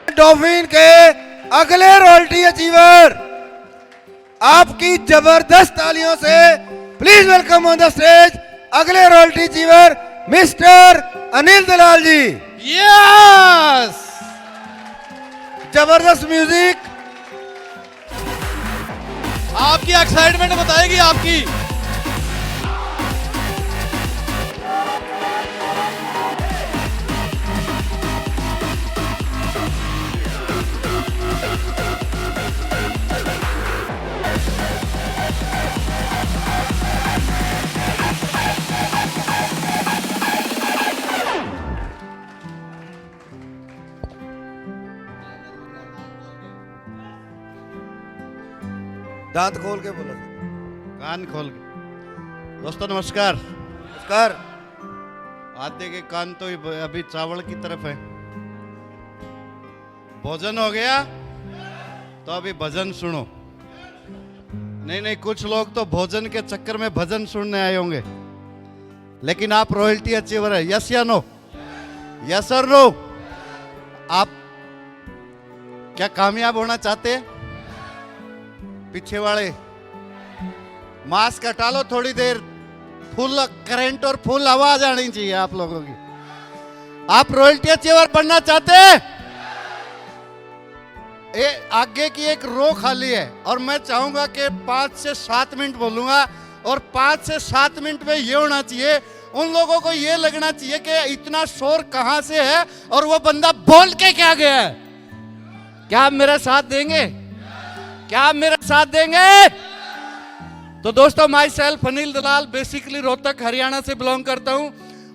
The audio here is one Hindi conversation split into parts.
डॉल्फिन के अगले रॉयल्टी अचीवर, आपकी जबरदस्त तालियों से please welcome on the stage अगले रॉयल्टी अचीवर मिस्टर अनिल दलाल जी। यस, जबरदस्त म्यूजिक, आपकी एक्साइटमेंट बताएगी आपकी। दांत खोल के बोलो। कान खोल के। दोस्तों नमस्कार। नमस्कार। आधे के कान तो अभी चावल की तरफ है। भोजन हो गया तो अभी भजन सुनो। नहीं, कुछ लोग तो भोजन के चक्कर में भजन सुनने आए होंगे, लेकिन आप रॉयल्टी अचीवर है। यस या नो? यस और नो? आप क्या कामयाब होना चाहते हैं? पीछे वाले मास्क हटा लो थोड़ी देर। फुल करंट और फुल आवाज आनी चाहिए आप लोगों की। आप रॉयल्टी अचीवर बनना चाहते हैं? आगे की एक रो खाली है और मैं चाहूंगा कि 5 से 7 मिनट बोलूंगा और 5 से 7 मिनट में ये होना चाहिए, उन लोगों को ये लगना चाहिए कि इतना शोर कहां से है और वो बंदा बोल के क्या गया है। क्या आप मेरा साथ देंगे? क्या आप मेरा साथ देंगे? तो दोस्तों, my self Anil Dalal, basically Rohtak Haryana से बिलोंग करता हूं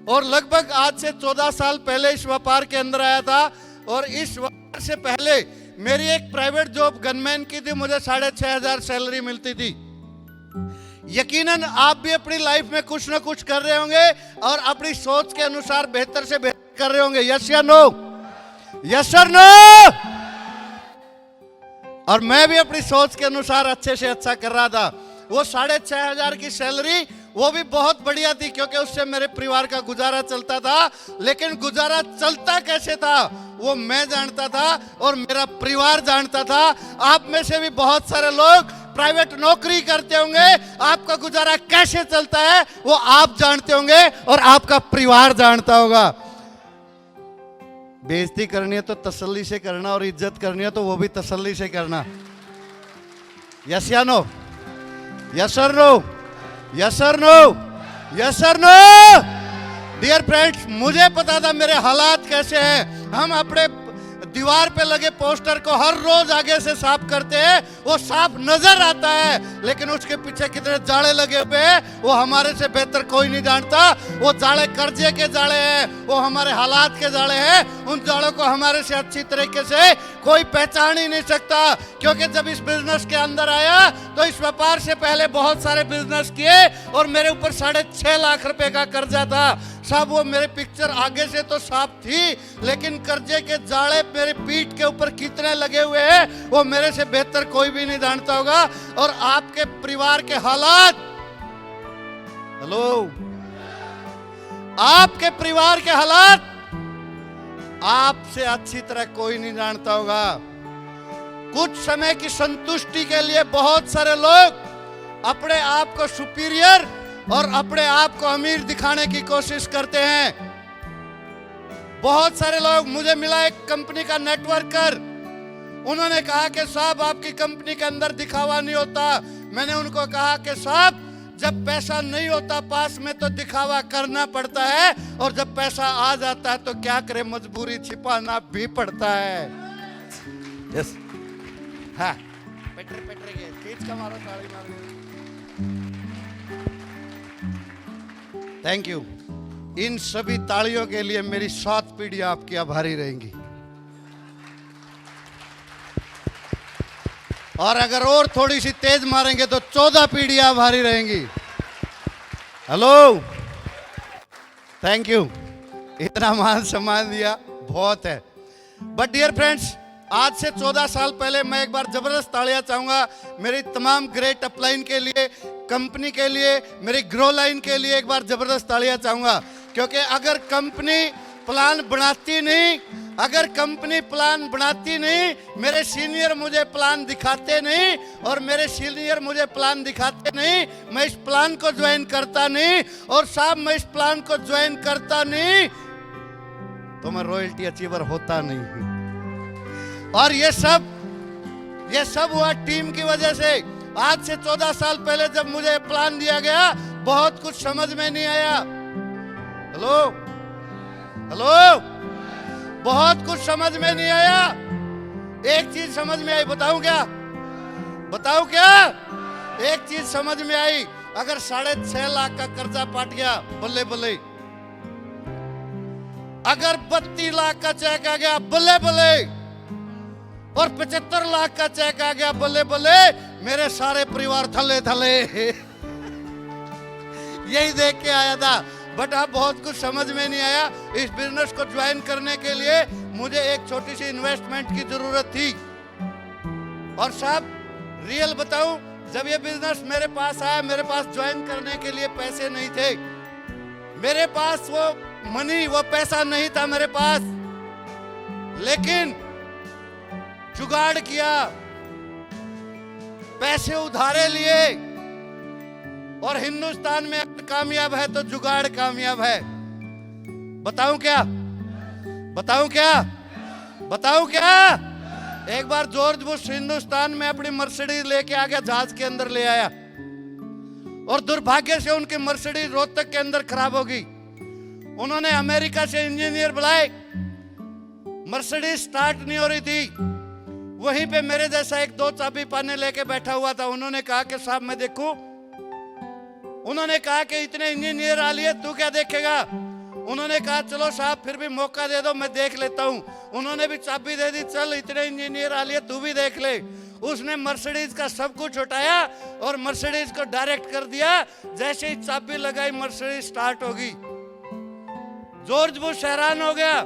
और लगभग आज से 14 साल पहले इस व्यापार के अंदर आया था। और इस व्यापार से पहले मेरी एक प्राइवेट जॉब गनमैन की थी, मुझे 6,500 सैलरी मिलती थी। यकीनन आप भी अपनी लाइफ में कुछ ना कुछ कर रहे होंगे और अपनी सोच के अनुसार बेहतर से बेहतर कर रहे होंगे। यस या नो? यस और नो? और मैं भी अपनी सोच के अनुसार अच्छे से अच्छा कर रहा था। वो 6,500 की सैलरी वो भी बहुत बढ़िया थी, क्योंकि उससे मेरे परिवार का गुजारा चलता था। लेकिन गुजारा चलता कैसे था वो मैं जानता था और मेरा परिवार जानता था। आप में से भी बहुत सारे लोग प्राइवेट नौकरी करते होंगे, आपका गुजारा कैसे चलता है वो आप जानते होंगे और आपका परिवार जानता होगा। बेइज्जती करनी है तो तसल्ली से करना और इज्जत करनी है तो वो भी तसल्ली से करना। यस या नो? यस और नो? यस और नो? यस और नो? डियर फ्रेंड्स, मुझे पता था मेरे हालात कैसे हैं। हम अपने दीवार पे लगे पोस्टर को हर रोज आगे से साफ करते हैं, वो साफ नजर आता है, लेकिन उसके पीछे कितने जाले लगे हुए हैं वो हमारे से बेहतर कोई नहीं जानता। वो जाले कर्जे के जाले हैं, वो हमारे हालात के जाले हैं। उन जालों को हमारे से अच्छी तरीके से कोई पहचान ही नहीं सकता। क्योंकि जब इस बिजनेस के अंदर आया तो इस व्यापार से पहले बहुत सारे बिजनेस किए और मेरे ऊपर 6.5 लाख रुपए का कर्जा था। सब वो मेरे पिक्चर आगे से तो साफ थी, लेकिन कर्जे के जाले मेरे पीठ के ऊपर कितने लगे हुए हैं वो मेरे से बेहतर कोई भी नहीं जानता होगा। और आपके परिवार के हालात, हेलो, आपके परिवार के हालात आपसे अच्छी तरह कोई नहीं जानता होगा। कुछ समय की संतुष्टि के लिए बहुत सारे लोग अपने आप को सुपीरियर और अपने आप को अमीर दिखाने की कोशिश करते हैं। बहुत सारे लोग, मुझे मिला एक कंपनी का नेटवर्कर, उन्होंने कहा कि साहब आपकी कंपनी के अंदर दिखावा नहीं होता। मैंने उनको कहा कि साहब जब पैसा नहीं होता पास में तो दिखावा करना पड़ता है, और जब पैसा आ जाता है तो क्या करे, मजबूरी छिपाना भी पड़ता है। यस, हाँ, पेट्रे के खींच का मारो, ताली मारो। Thank you. इन सभी तालियों के लिए मेरी 7 पीढ़ियां आपकी आभारी रहेंगी। और अगर और थोड़ी सी तेज मारेंगे तो 14 पीढ़ियां आभारी रहेंगी। Hello, thank you. इतना मान सम्मान दिया बहुत है। बट डियर फ्रेंड्स, आज से 14 साल पहले मैं एक बार जबरदस्त तालियां चाहूंगा मेरी तमाम ग्रेट अपलाइन के लिए, कंपनी के लिए, मेरी ग्रो लाइन के लिए एक बार जबरदस्त तालियां चाहूंगा। क्योंकि अगर कंपनी प्लान बनाती नहीं, अगर कंपनी प्लान बनाती नहीं, मेरे सीनियर मुझे प्लान दिखाते नहीं, और मेरे सीनियर मुझे प्लान दिखाते नहीं, मैं इस प्लान को ज्वाइन करता नहीं, और साहब मैं इस प्लान को ज्वाइन करता नहीं तो मैं रॉयल्टी अचीवर होता नहीं। और ये सब हुआ टीम की वजह से। आज से 14 साल पहले जब मुझे प्लान दिया गया, बहुत कुछ समझ में नहीं आया। हेलो हेलो, बहुत कुछ समझ में नहीं आया। एक चीज समझ में आई, बताऊं क्या? एक चीज समझ में आई, अगर 6.5 लाख का कर्जा पाट गया, बल्ले बल्ले। अगर 32 लाख का चेक आ गया, बल्ले बल्ले। और 75 लाख का चेक आ गया, बल्ले बल्ले। मेरे सारे परिवार थले थले। यही देख के आया था, बट अब बहुत कुछ समझ में नहीं आया। इस बिजनेस को ज्वाइन करने के लिए मुझे एक छोटी सी इन्वेस्टमेंट की जरूरत थी। और साहब रियल बताऊं, जब ये बिजनेस मेरे पास आया, मेरे पास ज्वाइन करने के लिए पैसे नहीं थे। मेरे पास वो पैसा नहीं था मेरे पास, लेकिन जुगाड़ किया, पैसे उधारे लिए। और हिंदुस्तान में अगर कामयाब है तो जुगाड़ कामयाब है। बताऊं क्या? एक बार जॉर्ज बुश हिंदुस्तान में अपनी मर्सिडीज लेके आ गया, जहाज के अंदर ले आया, और दुर्भाग्य से उनकी मर्सिडीज रोहतक के अंदर खराब हो गई। उन्होंने अमेरिका से इंजीनियर बुलाए, मर्सिडीज स्टार्ट नहीं हो रही थी। वहीं पे मेरे जैसा एक 2 चाबी पाने लेके बैठा हुआ था। उन्होंने कहा कि साहब मैं देखूं। उन्होंने कहा कि इतने इंजीनियर आ लिए, तू क्या देखेगा? उन्होंने कहा चलो साहब फिर भी मौका दे दो, मैं देख लेता हूं। उन्होंने भी चाबी दे दी, चल इतने इंजीनियर आ लिए, तू भी देख ले। उसने मर्सिडीज का सब कुछ उठाया और मर्सिडीज को डायरेक्ट कर दिया। जैसे ही चाबी लगाई, मर्सिडीज स्टार्ट हो गई। जॉर्ज बुश हैरान हो गया।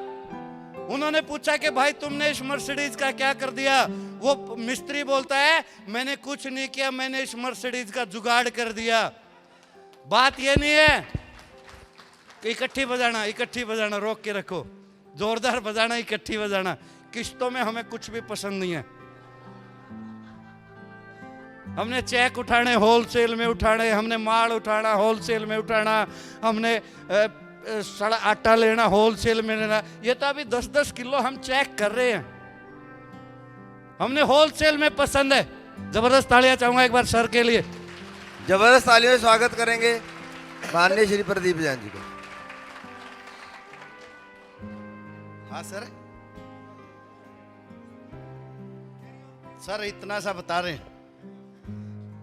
उन्होंने पूछा कि भाई तुमने इस मर्सिडीज का क्या कर दिया? वो मिस्त्री बोलता है मैंने कुछ नहीं किया, मैंने इस मर्सिडीज का जुगाड़ कर दिया। बात ये नहीं है कि इकट्ठी बजाना, रोक के रखो, जोरदार बजाना, इकट्ठी बजाना। किश्तों में हमें कुछ भी पसंद नहीं है। हमने चेक उठाने होलसेल में उठाने, हमने माल उठाना होलसेल में उठाना, हमने सड़ा आटा लेना होलसेल में लेना। ये तो अभी 10-10 किलो हम चेक कर रहे हैं। हमने होलसेल में पसंद है। जबरदस्त तालियां चाहूंगा एक बार सर के लिए। जबरदस्त तालियों से स्वागत करेंगे माननीय श्री प्रदीप जैन जी को। हाँ सर इतना सा बता रहे हैं।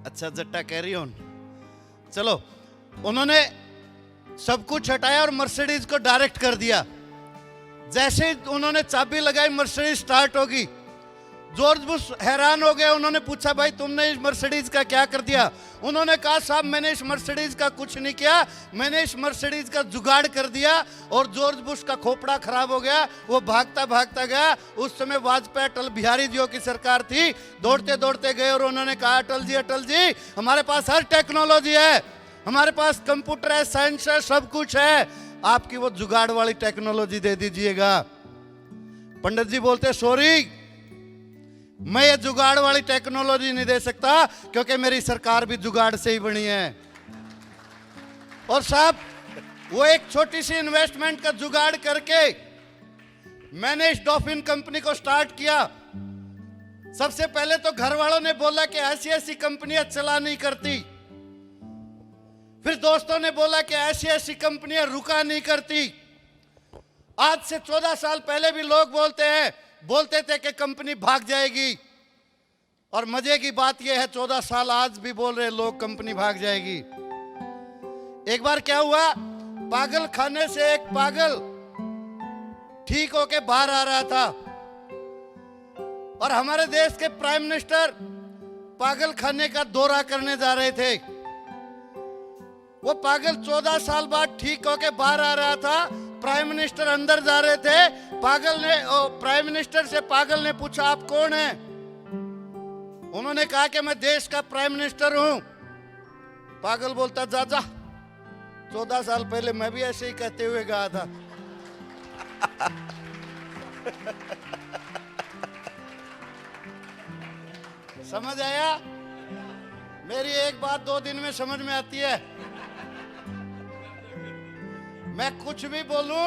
अच्छा जट्टा कैरी ऑन। चलो, उन्होंने सब कुछ हटाया और मर्सिडीज को डायरेक्ट कर दिया। जैसे उन्होंने चाबी लगाई, मर्सिडीज स्टार्ट होगी। जॉर्ज बुश हैरान हो गया। उन्होंने पूछा भाई तुमने इस मर्सिडीज का क्या कर दिया? उन्होंने कहा साहब मैंने इस मर्सिडीज का कुछ नहीं किया, मैंने इस मर्सिडीज का जुगाड़ कर दिया। और जॉर्ज बुश का खोपड़ा खराब हो गया, वो भागता भागता गया। उस समय वाजपेयी अटल बिहारी जी की सरकार थी। दौड़ते दौड़ते गए और उन्होंने कहा अटल जी हमारे पास हर टेक्नोलॉजी है, हमारे पास कंप्यूटर है, साइंस है, सब कुछ है, आपकी वो जुगाड़ वाली टेक्नोलॉजी दे दीजिएगा। पंडित जी बोलते सॉरी, मैं ये जुगाड़ वाली टेक्नोलॉजी नहीं दे सकता, क्योंकि मेरी सरकार भी जुगाड़ से ही बनी है। और साहब वो एक छोटी सी इन्वेस्टमेंट का जुगाड़ करके मैंने इस डॉल्फिन कंपनी को स्टार्ट किया। सबसे पहले तो घर वालों ने बोला कि ऐसी ऐसी कंपनियां चला नहीं करती। फिर दोस्तों ने बोला कि ऐसी ऐसी कंपनियां रुका नहीं करती। आज से 14 साल पहले भी लोग बोलते थे कि कंपनी भाग जाएगी। और मजे की बात यह है 14 साल आज भी बोल रहे लोग कंपनी भाग जाएगी। एक बार क्या हुआ, पागल खाने से एक पागल ठीक होके बाहर आ रहा था और हमारे देश के प्राइम मिनिस्टर पागल खाने का दौरा करने जा रहे थे। वो पागल 14 साल बाद ठीक होके बाहर आ रहा था, प्राइम मिनिस्टर अंदर जा रहे थे। प्राइम मिनिस्टर से पागल ने पूछा आप कौन हैं? उन्होंने कहा कि मैं देश का प्राइम मिनिस्टर हूं। पागल बोलता जा 14 साल पहले मैं भी ऐसे ही कहते हुए गया था। समझ आया? मेरी एक बात 2 दिन में समझ में आती है। मैं कुछ भी बोलूं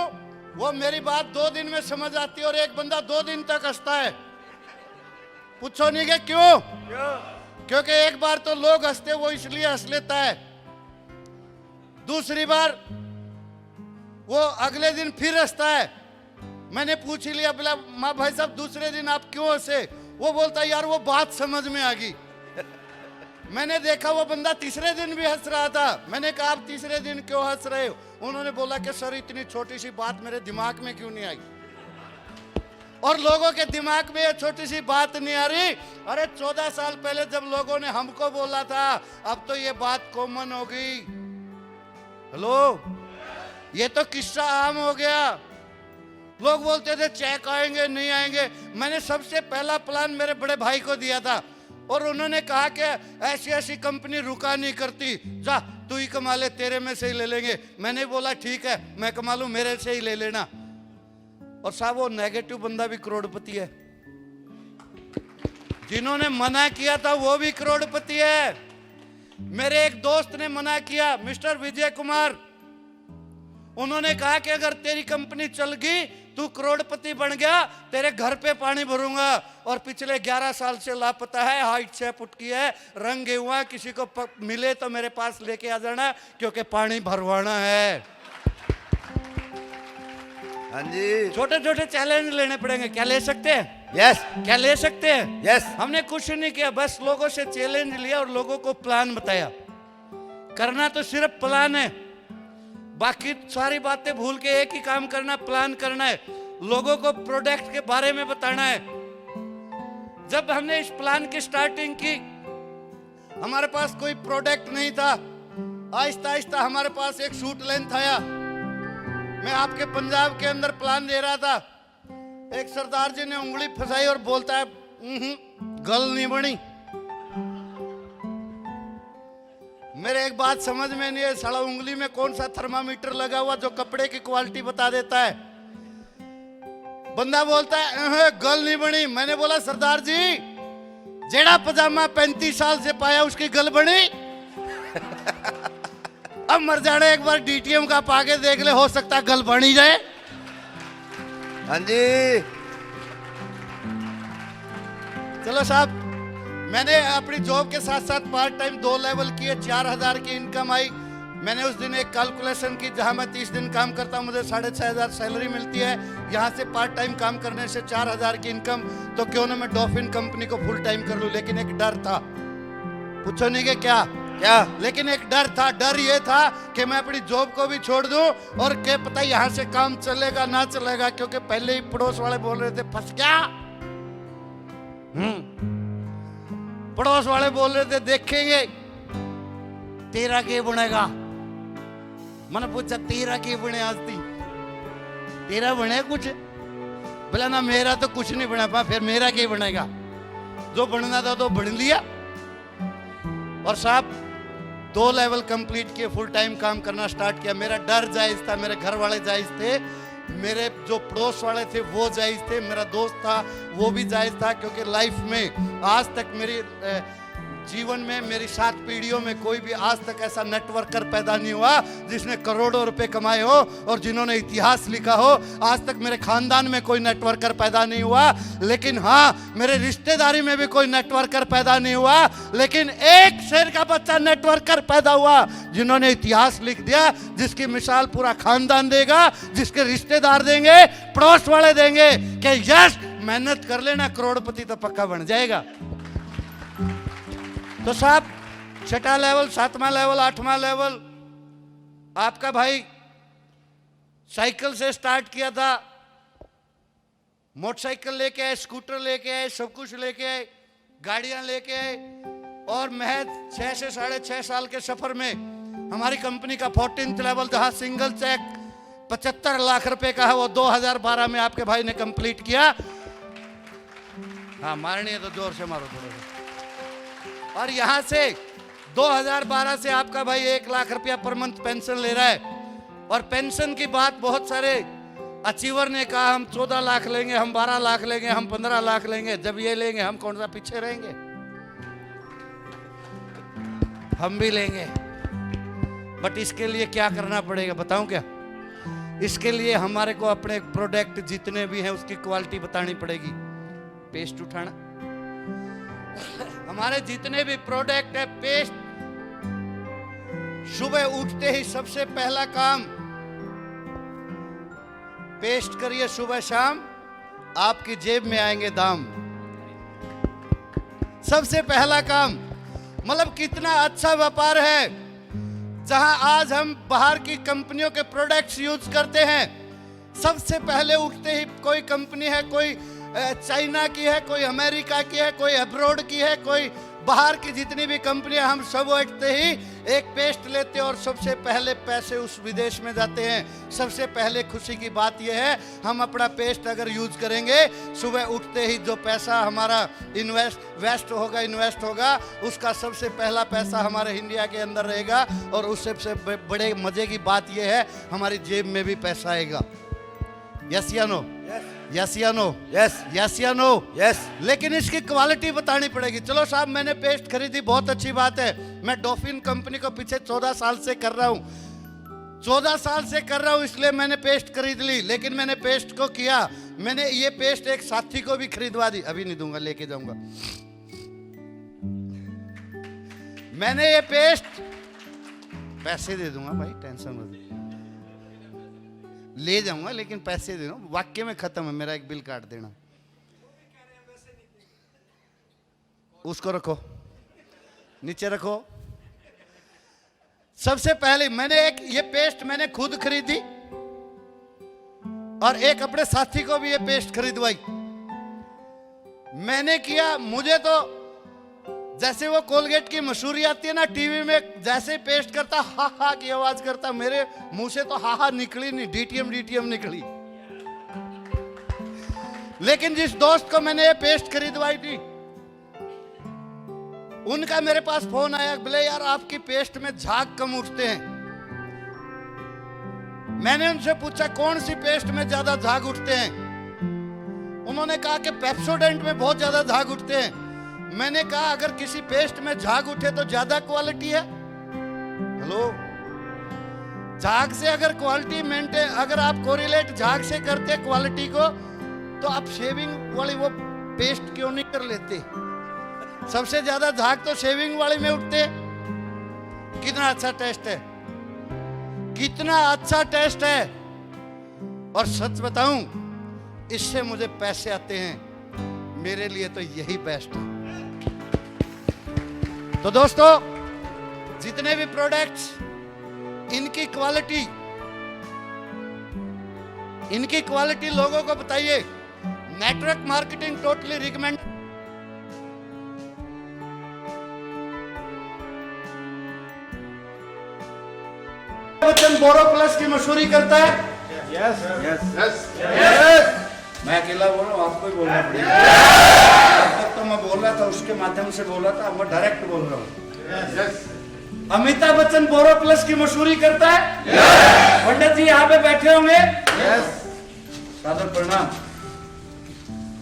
वो मेरी बात 2 दिन में समझ आती है, और एक बंदा 2 दिन तक हंसता है। पूछो नहीं कि क्यों? क्योंकि एक बार तो लोग हंसते, वो इसलिए हंस लेता है। दूसरी बार वो अगले दिन फिर हंसता है। मैंने पूछ ही लिया, बोला माँ भाई साहब दूसरे दिन आप क्यों हंसे? वो बोलता यार वो बात समझ में आ गई। मैंने देखा वो बंदा तीसरे दिन भी हंस रहा था। मैंने कहा आप तीसरे दिन क्यों हंस रहे हो? उन्होंने बोला कि सर इतनी छोटी सी बात मेरे दिमाग में क्यों नहीं आई? और लोगों के दिमाग में ये छोटी सी बात नहीं आ रही। अरे 14 साल पहले जब लोगों ने हमको बोला था, अब तो ये बात कॉमन हो गई। हेलो, ये तो किस्सा आम हो गया। लोग बोलते थे चेक आएंगे नहीं आएंगे। मैंने सबसे पहला प्लान मेरे बड़े भाई को दिया था, और उन्होंने कहा कि ऐसी ऐसी कंपनी रुका नहीं करती, जा तू ही कमा ले, तेरे में से ही ले लेंगे। मैंने बोला ठीक है, मैं कमा लूं, मेरे से ही ले लेना। और साहब वो नेगेटिव बंदा भी करोड़पति है। जिन्होंने मना किया था वो भी करोड़पति है। मेरे एक दोस्त ने मना किया, मिस्टर विजय कुमार। उन्होंने कहा कि अगर तेरी कंपनी चल गई, तू करोड़पति बन गया, तेरे घर पे पानी भरूंगा। और पिछले 11 साल से लापता है, हाइट 6 फुट की है, रंग हुआ। किसी को मिले तो मेरे पास लेके आ जाना, क्योंकि पानी भरवाना है। हाँ जी, छोटे छोटे चैलेंज लेने पड़ेंगे। क्या ले सकते हैं? यस क्या ले सकते हैं? यस। हमने कुछ नहीं किया, बस लोगों से चैलेंज लिया और लोगों को प्लान बताया। करना तो सिर्फ प्लान है, बाकी सारी बातें भूल के एक ही काम करना, प्लान करना है। लोगों को प्रोडक्ट के बारे में बताना है। जब हमने इस प्लान की स्टार्टिंग की, हमारे पास कोई प्रोडक्ट नहीं था। आहिस्ता आहिस्ता हमारे पास एक शूट लेंथ आया। मैं आपके पंजाब के अंदर प्लान दे रहा था, एक सरदार जी ने उंगली फंसाई और बोलता है गल नहीं बनी। मेरे एक बात समझ में नहीं है, साला उंगली में कौन सा थर्मामीटर लगा हुआ जो कपड़े की क्वालिटी बता देता है। बंदा बोलता है गल नहीं बनी। मैंने बोला सरदार जी, जेड़ा पजामा 35 साल से पाया उसकी गल बनी? अब मर जाने, एक बार डीटीएम का पाके देख ले, हो सकता है गल बन ही जाए। हाँ जी। चलो साहब, मैंने अपनी जॉब के साथ साथ पार्ट टाइम 2 लेवल किए, 4000 की इनकम आई। मैंने उस दिन एक कैलकुलेशन की, जहां मैं 30 दिन काम करता हूं मुझे 6500 सैलरी मिलती है, यहां से पार्ट टाइम काम करने से 4000 की इनकम, तो क्यों ना मैं डॉल्फिन कंपनी को फुल टाइम कर लूं। लेकिन एक डर था, पूछो नहीं कि क्या क्या, लेकिन एक डर था। डर ये था कि मैं अपनी जॉब को भी छोड़ दूं, और क्या पता यहां से काम चलेगा ना चलेगा, क्योंकि पहले ही पड़ोस वाले बोल रहे थे फंस गया। पड़ोस वाले बोल रहे थे देखेंगे तेरा क्या बनेगा। मैंने पूछा तेरा क्या बने? आज ती तेरा बने कुछ? बोला ना मेरा तो कुछ नहीं बना पा। फिर मेरा क्या बनेगा? जो बनना था तो बन लिया। और साहब 2 लेवल कंप्लीट किए, फुल टाइम काम करना स्टार्ट किया। मेरा डर जायज था, मेरे घर वाले जायज थे, मेरे जो पड़ोस वाले थे वो जायज थे, मेरा दोस्त था वो भी जायज था। क्योंकि लाइफ में आज तक मेरी जीवन में मेरी 7 पीढ़ियों में कोई भी आज तक ऐसा नेटवर्कर पैदा नहीं हुआ जिसने करोड़ों रुपए कमाए हो और जिन्होंने इतिहास लिखा हो। आज तक मेरे खानदान में कोई नेटवर्कर पैदा नहीं हुआ, लेकिन हाँ मेरे रिश्तेदारी में भी कोई नेटवर्कर पैदा नहीं हुआ। लेकिन एक शेर का बच्चा नेटवर्कर पैदा हुआ जिन्होंने इतिहास लिख दिया, जिसकी मिसाल पूरा खानदान देगा, जिसके रिश्तेदार देंगे, पड़ोस वाले देंगे कि यस मेहनत कर लेना, करोड़पति तो पक्का बन जाएगा। तो साहब 6वां लेवल, 7वां लेवल, 8वां लेवल, आपका भाई साइकिल से स्टार्ट किया था, मोटरसाइकिल लेके आए, स्कूटर लेके आए, सब कुछ लेके आए, गाड़ियां लेके आए। और महज 6 से 6.5 साल के सफर में हमारी कंपनी का 14th लेवल, जहां सिंगल चेक 75 लाख रुपए का है, वो 2012 में आपके भाई ने कंप्लीट किया। हाँ मारनी है तो जोर से मारो थोड़ा। और यहां से 2012 से आपका भाई 1 लाख रुपया पर मंथ पेंशन ले रहा है। और पेंशन की बात बहुत सारे अचीवर ने कहा हम 14 लाख लेंगे, हम 12 लाख लेंगे, हम 15 लाख लेंगे। जब ये लेंगे हम कौन सा पीछे रहेंगे? हम भी लेंगे। बट इसके लिए क्या करना पड़ेगा बताऊं क्या? इसके लिए हमारे को अपने प्रोडक्ट जितने भी हैं उसकी क्वालिटी बतानी पड़ेगी। पेस्ट उठाना, हमारे जितने भी प्रोडक्ट है पेस्ट, सुबह उठते ही सबसे पहला काम पेस्ट करिए। सुबह शाम आपकी जेब में आएंगे दाम। सबसे पहला काम, मतलब कितना अच्छा व्यापार है। जहां आज हम बाहर की कंपनियों के प्रोडक्ट्स यूज करते हैं, सबसे पहले उठते ही कोई कंपनी है, कोई चाइना की है, कोई अमेरिका की है, कोई अब्रॉड की है, कोई बाहर की जितनी भी कंपनियां, हम सब उठते ही एक पेस्ट लेते हैं और सबसे पहले पैसे उस विदेश में जाते हैं। सबसे पहले खुशी की बात यह है, हम अपना पेस्ट अगर यूज करेंगे, सुबह उठते ही जो पैसा हमारा इन्वेस्ट होगा, उसका सबसे पहला पैसा हमारे इंडिया के अंदर रहेगा। और उससे सबसे बड़े मजे की बात यह है, हमारी जेब में भी पैसा आएगा। यस या नो? यस या नो? यस यस या नो? यस। लेकिन इसकी क्वालिटी बतानी पड़ेगी। चलो साहब, मैंने पेस्ट खरीदी, बहुत अच्छी बात है। मैं डॉल्फिन कंपनी को पीछे 14 साल से कर रहा हूं। 14 साल से कर रहा हूं, इसलिए मैंने पेस्ट खरीद ली। लेकिन मैंने पेस्ट को किया, मैंने ये पेस्ट एक साथी को भी खरीदवा दी। अभी नहीं दूंगा, लेके जाऊंगा। मैंने ये पेस्ट पैसे दे दूंगा भाई, टेंशन मत ले जाऊंगा, लेकिन पैसे दे दूंगा। वाक्य में खत्म है, मेरा एक बिल काट देना। उसको रखो, नीचे रखो। सबसे पहले मैंने ये पेस्ट मैंने खुद खरीदी और एक अपने साथी को भी ये पेस्ट खरीदवाई। मैंने किया, मुझे तो जैसे वो कोलगेट की मशहूरी आती है ना टीवी में, जैसे पेस्ट करता हा हा की आवाज करता, मेरे मुंह से तो हा हा निकली नहीं, डीटीएम निकली। लेकिन जिस दोस्त को मैंने ये पेस्ट खरीदवाई थी, उनका मेरे पास फोन आया, बोले यार आपकी पेस्ट में झाग कम उठते हैं। मैंने उनसे पूछा कौन सी पेस्ट में ज्यादा झाग उठते हैं? उन्होंने कहा कि पेप्सोडेंट में बहुत ज्यादा झाग उठते हैं। मैंने कहा अगर किसी पेस्ट में झाग उठे तो ज्यादा क्वालिटी है। हेलो, झाग से अगर क्वालिटी मेंटेन, अगर आप कोरिलेट झाग से करते क्वालिटी को, तो आप शेविंग वाली वो पेस्ट क्यों नहीं कर लेते? सबसे ज्यादा झाग तो शेविंग वाली में उठते। कितना अच्छा टेस्ट है, कितना अच्छा टेस्ट है। और सच बताऊं, इससे मुझे पैसे आते हैं। मेरे लिए तो यही बेस्ट है। तो दोस्तों, जितने भी प्रोडक्ट्स, इनकी क्वालिटी लोगों को बताइए। Network marketing totally recommend. Bachchan Boro plus की मशहूरी करता है। Yes yes yes yes. मैं अकेला बोल रहा हूँ, आपको ही बोलना पड़ेगा। अब तक तो मैं बोल रहा था, उसके माध्यम से बोल रहा था, अब मैं डायरेक्ट बोल रहा हूँ। अमिताभ बच्चन बोरो प्लस की मशहूरी करता है। पंडित जी यहाँ पे बैठे होंगे। सादर प्रणाम।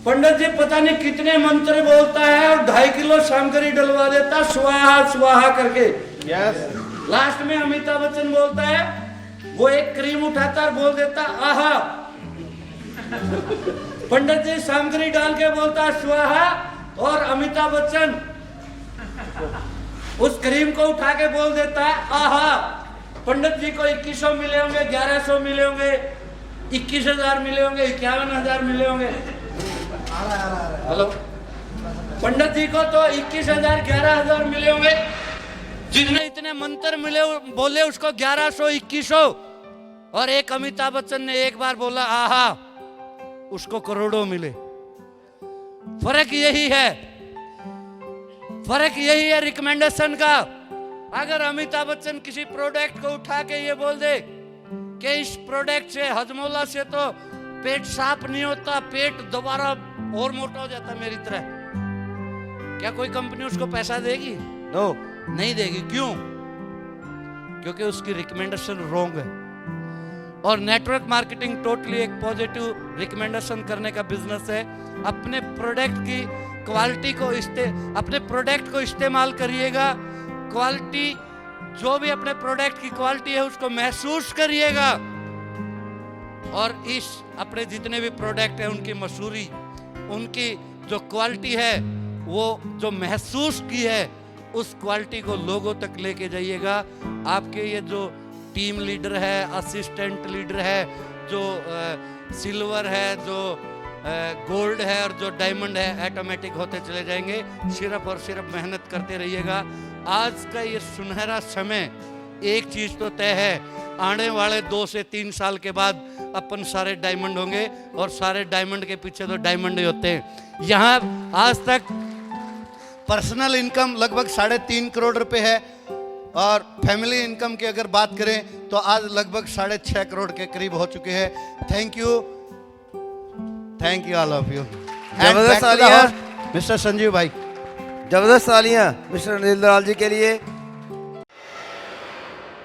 पंडित जी पता नहीं कितने मंत्र बोलता है और 2.5 किलो सामग्री डलवा देता, स्वाहा स्वाहा करके। लास्ट में अमिताभ बच्चन बोलता है, वो एक क्रीम उठाता और बोल देता आहा। पंडित जी सामग्री डाल के बोलता स्वाहा, और अमिताभ बच्चन उस क्रीम को उठा के बोल देता है आहा। पंडित जी को 2100 मिले होंगे, 1100 मिले होंगे, 21,000 मिले होंगे, 51,000 मिले होंगे। हेलो, पंडित जी को तो 21,000 11,000 मिले होंगे। जितने इतने मंत्र मिले बोले उसको 1100 2100, और एक अमिताभ बच्चन ने एक बार बोला आहा, उसको करोड़ों मिले। फर्क यही है रिकमेंडेशन का। अगर अमिताभ बच्चन किसी प्रोडक्ट को उठा के ये बोल दे कि इस प्रोडक्ट से, हजमोला से तो पेट साफ नहीं होता, पेट दोबारा और मोटा हो जाता मेरी तरह, क्या कोई कंपनी उसको पैसा देगी? नो, नहीं देगी। क्यों? क्योंकि उसकी रिकमेंडेशन रॉन्ग है। और नेटवर्क मार्केटिंग टोटली एक पॉजिटिव रिकमेंडेशन करने का बिजनेस है। अपने प्रोडक्ट की क्वालिटी को अपने प्रोडक्ट को इस्तेमाल करिएगा, क्वालिटी जो भी अपने प्रोडक्ट की क्वालिटी है उसको महसूस करिएगा, और इस अपने जितने भी प्रोडक्ट हैं उनकी मशहूरी, उनकी जो क्वालिटी है, वो जो महसूस की है उस क्वालिटी को लोगों तक लेके जाइएगा। आपके ये जो टीम लीडर है, असिस्टेंट लीडर है, जो सिल्वर है, जो गोल्ड है और जो डायमंड है, ऑटोमेटिक होते चले जाएंगे। सिर्फ और सिर्फ मेहनत करते रहिएगा। आज का ये सुनहरा समय, एक चीज़ तो तय है, आने वाले 2 से 3 साल के बाद अपन सारे डायमंड होंगे, और सारे डायमंड के पीछे तो डायमंड ही होते हैं। यहाँ आज तक पर्सनल इनकम लगभग 3.5 करोड़ रुपए है, और फैमिली इनकम की अगर बात करें तो आज लगभग 6.5 करोड़ के करीब हो चुके हैं। Thank you all of you. जबरदस्त तालियां मिस्टर संजीव भाई। जबरदस्त तालियां मिस्टर अनिल दलाल जी के लिए।